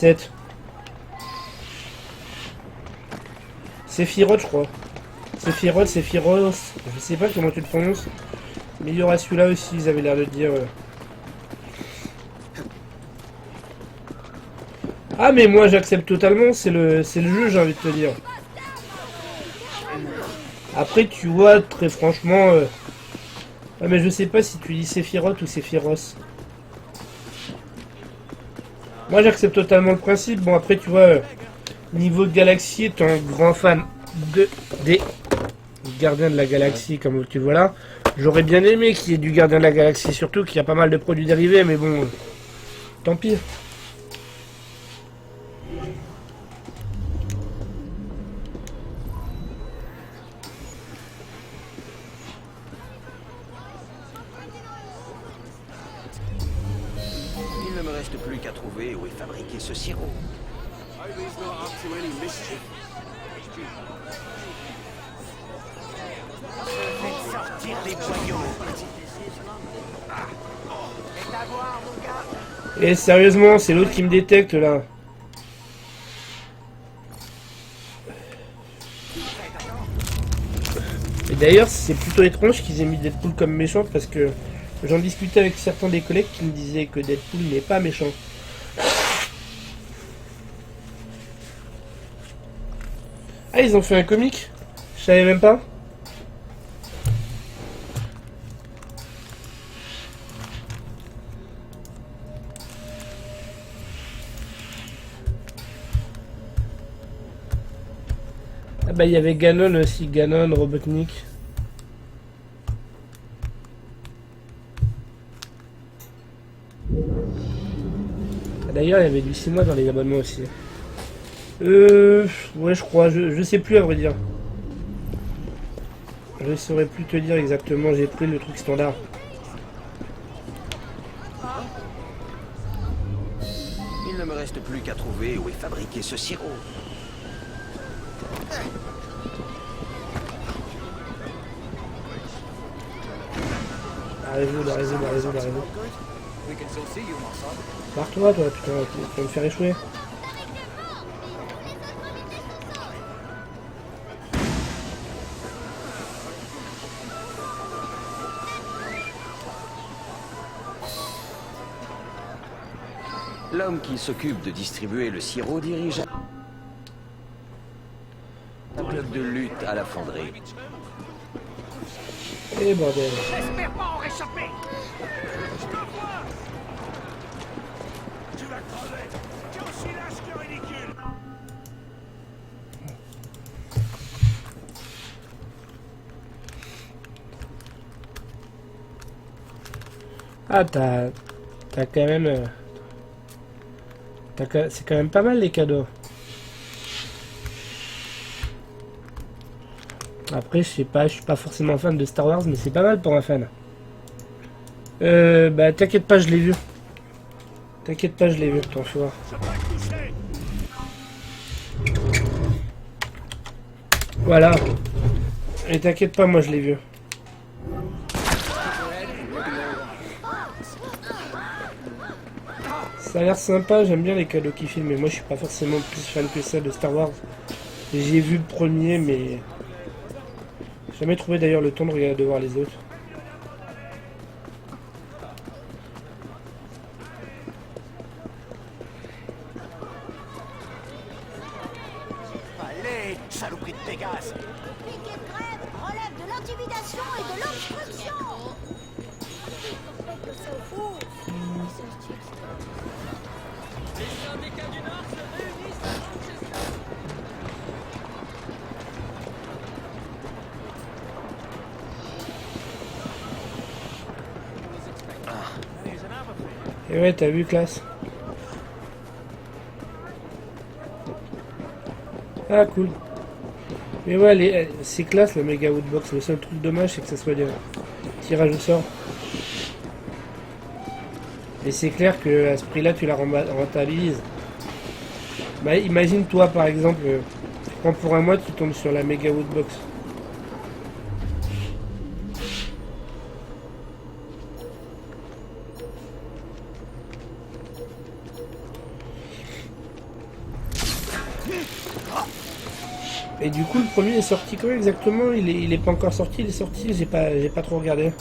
7. Sephiroth, je crois. Sephiroth. Je sais pas comment tu le prononces. Mais il y aura celui-là aussi, ils avaient l'air de dire. Ah, mais moi j'accepte totalement, c'est le jeu, j'ai envie de te dire. Après, tu vois, très franchement. Ah, mais je sais pas si tu dis Sephiroth ou Sephiroth. Moi j'accepte totalement le principe. Bon, après, tu vois, niveau galaxie, étant un grand fan des Gardiens de la Galaxie, comme tu vois là. J'aurais bien aimé qu'il y ait du Gardien de la Galaxie, surtout qu'il y a pas mal de produits dérivés, mais bon, tant pis. Il ne me reste plus qu'à trouver où est fabriqué ce sirop. Faites sortir les boyaux. C'est à voir, mon gars. Et sérieusement, c'est l'autre qui me détecte là. Et d'ailleurs, c'est plutôt étrange qu'ils aient mis Deadpool comme méchant parce que j'en discutais avec certains des collègues qui me disaient que Deadpool n'est pas méchant. Ah, ils ont fait un comic? Je savais même pas. Ah bah il y avait Ganon aussi, Ganon, Robotnik. Ah, d'ailleurs il y avait du 6 mois dans les abonnements aussi. Ouais je crois, je sais plus à vrai dire. Je saurais plus te dire exactement, j'ai pris le truc standard. Il ne me reste plus qu'à trouver où est fabriqué ce sirop. Arrive. Barre-toi toi, putain, tu vas me faire échouer. L'homme qui s'occupe de distribuer le sirop dirige un club de lutte à la fonderie. Eh bordel. J'espère pas en réchapper. Tu vas crever. T'es aussi lâche que ridicule. Ah t'as quand même... c'est quand même pas mal les cadeaux. Après, je sais pas, je suis pas forcément fan de Star Wars, mais c'est pas mal pour un fan. Bah t'inquiète pas, je l'ai vu. T'inquiète pas, je l'ai vu, ton choix. Je vais te toucher. Voilà. Et t'inquiète pas, moi je l'ai vu. Ça a l'air sympa, j'aime bien les cadeaux qu'ils filment, mais moi je suis pas forcément plus fan que ça de Star Wars. J'ai vu le premier, mais j'ai jamais trouvé d'ailleurs le temps de voir les autres. Allez, saloperie de Pégase. Piquet de grève relève de l'intimidation et de l'obstruction. Et ouais, t'as vu, classe. Ah, cool. Mais ouais, c'est classe le Mega Woodbox. Le seul truc dommage, c'est que ça soit des tirages au sort. Et c'est clair que à ce prix-là, tu la rentabilises. Bah, imagine toi, par exemple, tu prends pour un mois, tu tombes sur la Mega Woodbox. Et du coup, le premier est sorti quand exactement? Il est pas encore sorti, il est sorti, j'ai pas trop regardé.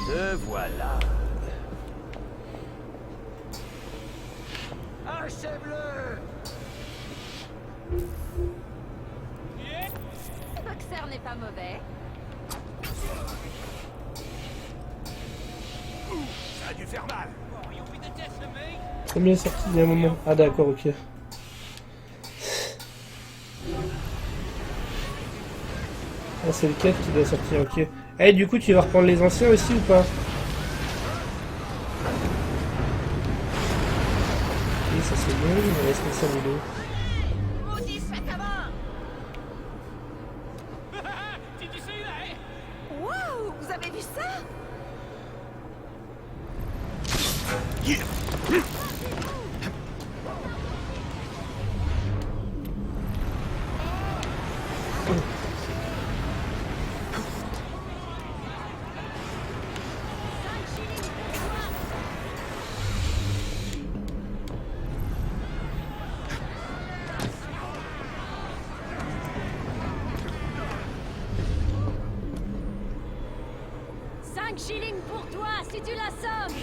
Te voilà. Achève-le! Boxer n'est pas mauvais. Ça a dû faire mal. Combien est sorti il y a un moment? Ah d'accord, ok. Ah, c'est le 4 qui doit sortir, ok. Eh, du coup, tu vas reprendre les anciens aussi ou pas? Oui, ça c'est bon, mais est-ce que ça vidéo? Maudit sac à main. Wow, vous avez vu ça? Shillings pour toi si tu l'assommes.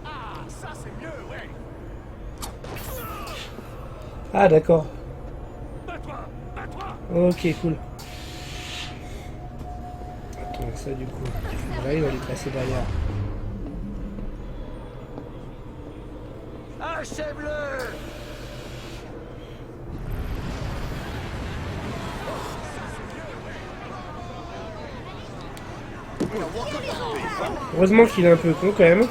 Ah, ça c'est mieux, ouais. Ah d'accord. Bats-toi, bats-toi. Ok, cool. Attends, ça du coup. Là, il va les passer derrière. Achève-le! Heureusement qu'il est un peu con quand même.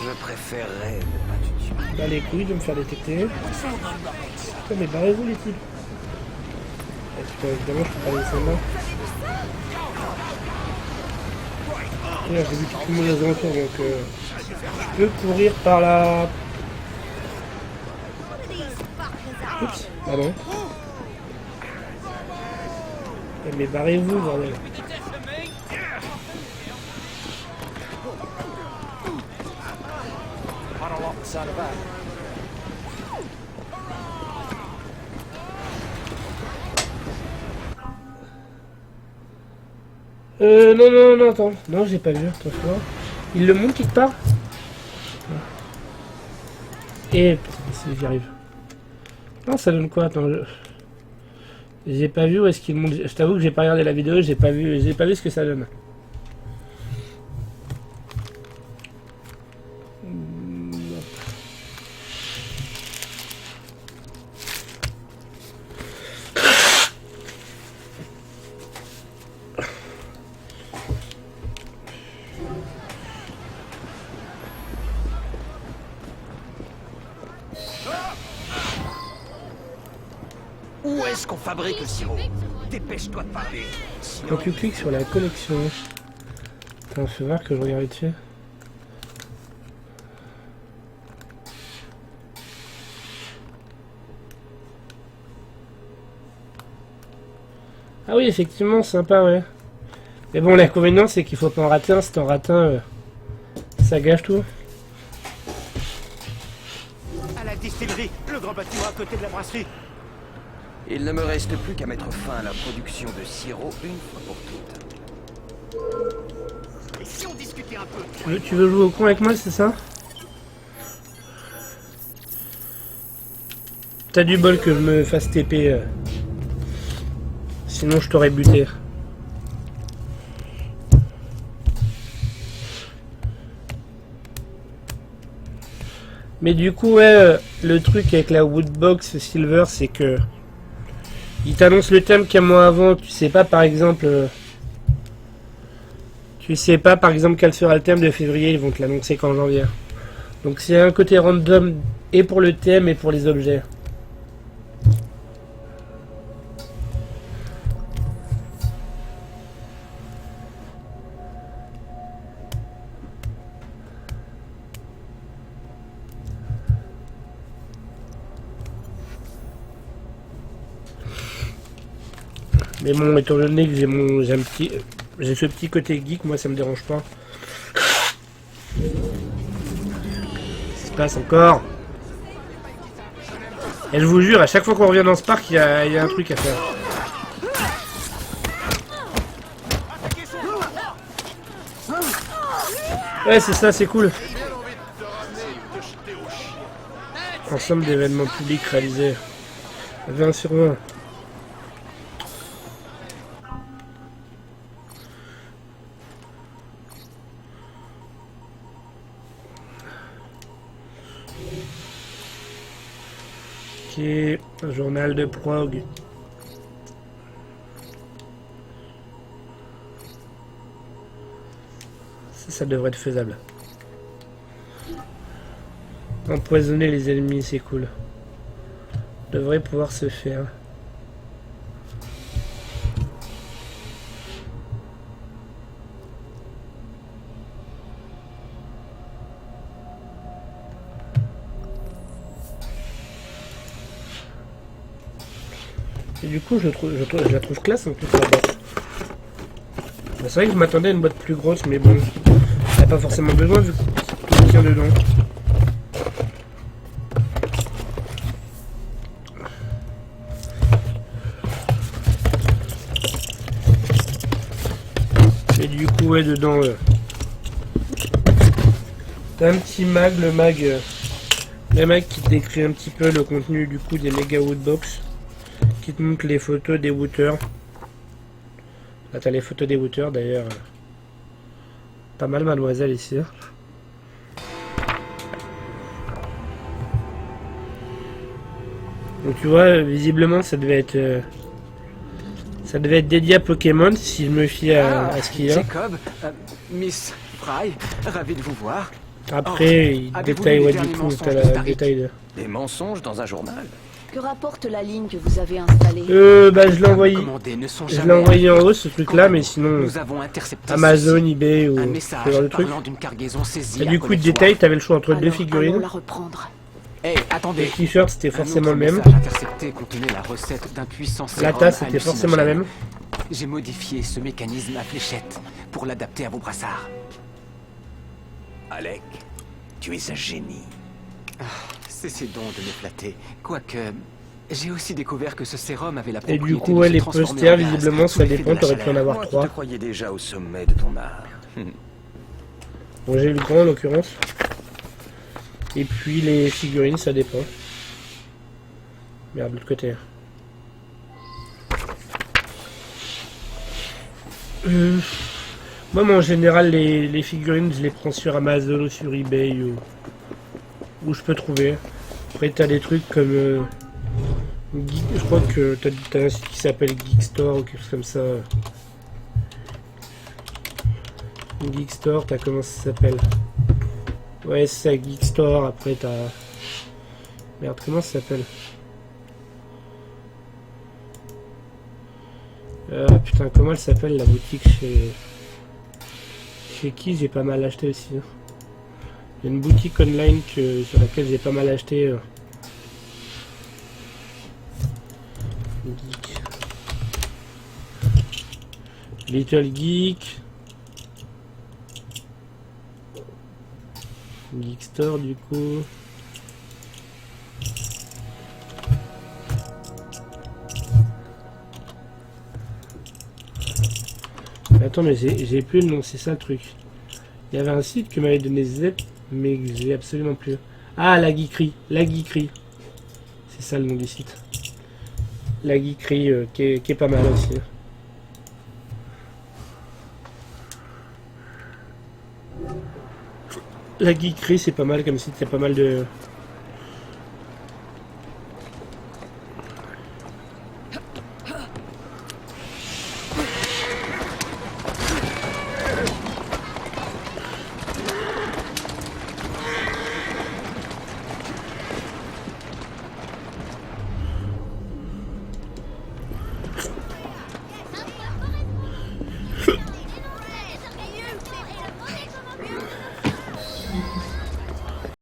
Je préférerais ne pas te tuer. Bah les couilles de me faire détecter. Putain, mais barrez-vous les types. Ah, putain, évidemment je peux pas aller là. J'ai vu tout le monde aux alentours donc je peux courir par là. Oups, pardon. Eh, mais barrez-vous bordel. Non, attends. Non, j'ai pas vu, attention. Il le montre quelque part? Et si j'y arrive. Non, ça donne quoi? Attends, j'ai pas vu où est-ce qu'il monte. Je t'avoue que j'ai pas regardé la vidéo, j'ai pas vu ce que ça donne. Où est-ce qu'on fabrique le sirop? Dépêche-toi de parler. Sinon... Quand tu cliques sur la collection. Attends, fais voir que je regarde dessus. Ah oui, effectivement, sympa, ouais. Mais bon, l'inconvénient, c'est qu'il faut pas en rater un. Si t'en rates un, ça gâche tout. À la distillerie, le grand bâtiment à côté de la brasserie. Il ne me reste plus qu'à mettre fin à la production de sirop une fois pour toutes. Et si on discutait un peu? Tu veux jouer au con avec moi, c'est ça? T'as du bol que je me fasse TP. Sinon, je t'aurais buté. Mais du coup, ouais, le truc avec la Woodbox Silver, c'est que il t'annonce le thème qu'un mois avant. Tu sais pas, par exemple, quel sera le thème de février. Ils vont te l'annoncer qu'en janvier. Donc c'est un côté random et pour le thème et pour les objets. Mais bon, étant donné que j'ai ce petit côté geek, moi ça me dérange pas. Qu'est-ce qui se passe encore? Et je vous jure, à chaque fois qu'on revient dans ce parc, il y a un truc à faire. Ouais, c'est ça, c'est cool. Ensemble d'événements publics réalisés. 20 sur 20. Ok, un journal de prog. Ça devrait être faisable. Empoisonner les ennemis, c'est cool. Devrait pouvoir se faire. Et du coup, je la trouve classe en plus la boîte. Bah, c'est vrai que je m'attendais à une boîte plus grosse, mais bon, elle n'a pas forcément besoin vu que tout tient dedans. Et du coup, ouais, dedans, t'as un petit mag, le mag qui te décrit un petit peu le contenu du coup des Mega Woodbox, qui te montre les photos des wooters. Là, t'as les photos des wooters d'ailleurs. Pas mal, mademoiselle, ici. Donc tu vois, visiblement ça devait être dédié à Pokémon si je me fie à ce qu'il y a. Jacob, Miss Fry, ravi de vous voir. Après, il avez-vous détaille, lu les ouais, derniers du coup, mensonges t'as de le Stark détail de... Des mensonges dans un journal? Que rapporte la ligne que vous avez installée? Bah je l'ai envoyé. Je l'ai envoyé en haut ce truc là, mais sinon Nous avons intercepté Amazon, ceci. eBay ou Un ce message genre de truc. parlant d'une cargaison saisie Et à du coup, de Collector. détail, t'avais le choix entre deux Allons figurines. la reprendre. Hey, attendez. Le t-shirt c'était Un forcément autre le même. message intercepté contenait la recette d'un puissant La sérum tasse c'était forcément la même. J'ai modifié ce mécanisme à fléchette pour l'adapter à vos brassards. Alec, tu es un génie. Cessez donc de me flatter. Quoique, j'ai aussi découvert que ce sérum avait la Et propriété du coup, de ouais, se les transformer posters, en gaz visiblement, sous ça l'effet de dépend, la t'aurais pu en chaleur. avoir Moi qui 3. te croyais déjà au sommet de ton art. Bon, j'ai eu le grand en l'occurrence. Et puis les figurines, ça dépend. Merde, de l'autre côté. Moi, en général, les figurines, je les prends sur Amazon ou sur eBay ou où je peux trouver. Après, t'as des trucs comme... je crois que t'as un site qui s'appelle Geek Store ou quelque chose comme ça. Geek Store, t'as comment ça s'appelle? Ouais, c'est ça, Geek Store. Après, t'as... Merde, comment ça s'appelle? Putain, comment elle s'appelle la boutique chez qui j'ai pas mal acheté aussi. Hein. Il y a une boutique online sur laquelle j'ai pas mal acheté. Geek. Little Geek. Geek Store du coup. Attends, mais j'ai plus le nom, c'est ça le truc. Il y avait un site que m'avait donné Zep, mais que j'ai absolument plus. Ah, la Geekery. La Geekery. C'est ça le nom du site. La Geekery, qui est pas mal aussi. La Geekery, c'est pas mal comme site, il y a pas mal de